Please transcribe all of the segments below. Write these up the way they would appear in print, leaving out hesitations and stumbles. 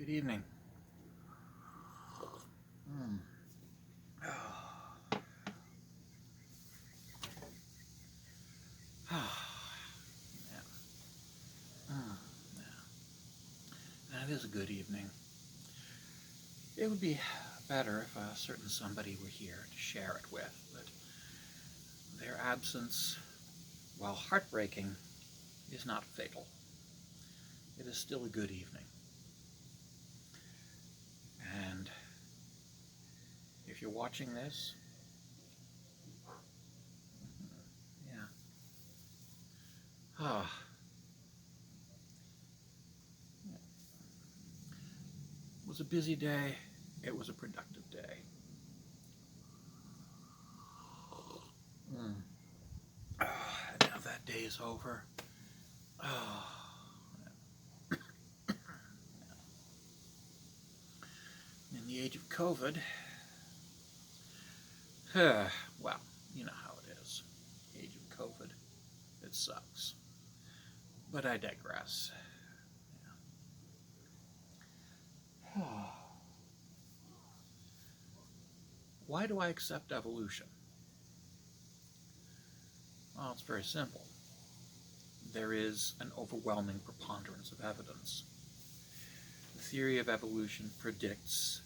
Good evening. Oh. Yeah. Yeah. That is a good evening. It would be better if a certain somebody were here to share it with, but their absence, while heartbreaking, is not fatal. It is still a good evening. And if you're watching this, yeah. Ah. It was a busy day. It was a productive day. And now that day is over. Oh. In the age of COVID, well, you know how it is. Age of COVID, it sucks. But I digress. Yeah. Why do I accept evolution? Well, it's very simple. There is an overwhelming preponderance of evidence. The theory of evolution predicts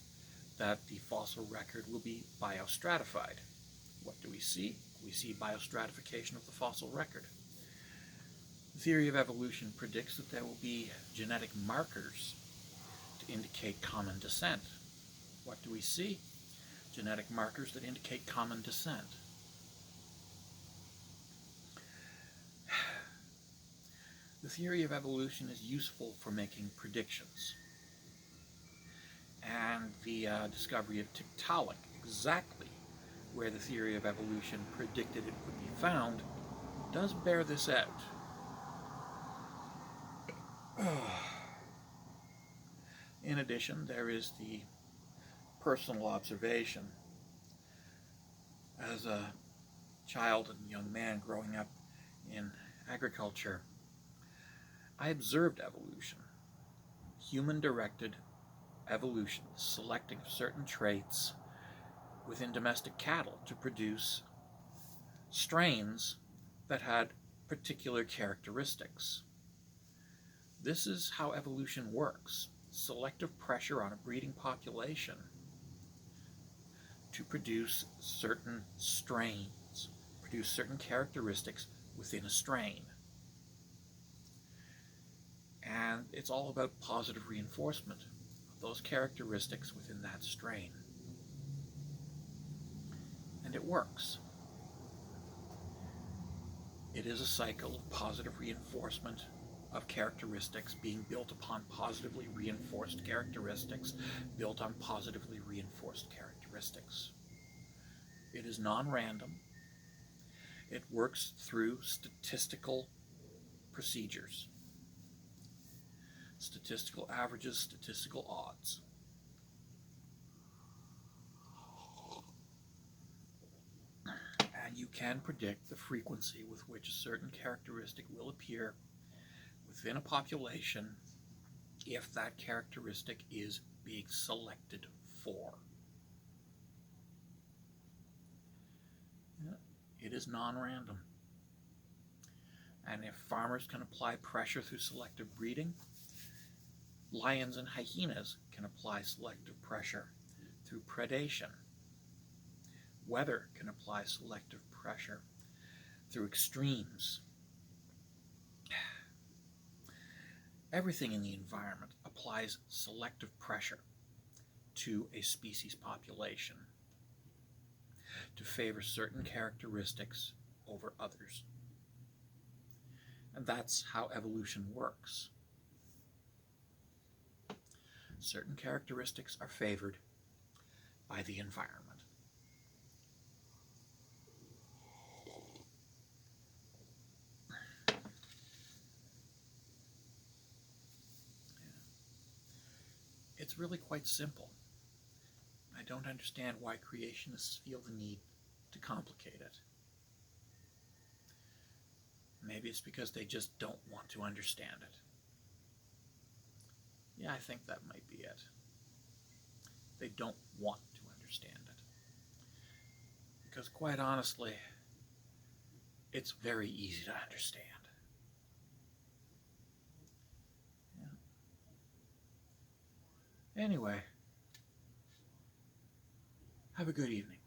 that the fossil record will be biostratified. What do we see? We see biostratification of the fossil record. The theory of evolution predicts that there will be genetic markers to indicate common descent. What do we see? Genetic markers that indicate common descent. The theory of evolution is useful for making predictions. And the discovery of Tiktaalik, exactly where the theory of evolution predicted it would be found, does bear this out. In addition, there is the personal observation. As a child and young man growing up in agriculture, I observed evolution, human-directed evolution, selecting certain traits within domestic cattle to produce strains that had particular characteristics. This is how evolution works. Selective pressure on a breeding population to produce certain strains, produce certain characteristics within a strain. And it's all about positive reinforcement of those characteristics within that strain. And it works. It is a cycle of positive reinforcement of characteristics being built upon positively reinforced characteristics, built on positively reinforced characteristics. It is non-random. It works through statistical procedures. Statistical averages, statistical odds. And you can predict the frequency with which a certain characteristic will appear within a population if that characteristic is being selected for. It is non-random. And if farmers can apply pressure through selective breeding, lions and hyenas can apply selective pressure through predation. Weather can apply selective pressure through extremes. Everything in the environment applies selective pressure to a species population to favor certain characteristics over others. And that's how evolution works. Certain characteristics are favored by the environment. It's really quite simple. I don't understand why creationists feel the need to complicate it. Maybe it's because they just don't want to understand it. Yeah, I think that might be it. They don't want to understand it. Because quite honestly, it's very easy to understand. Yeah. Anyway, have a good evening.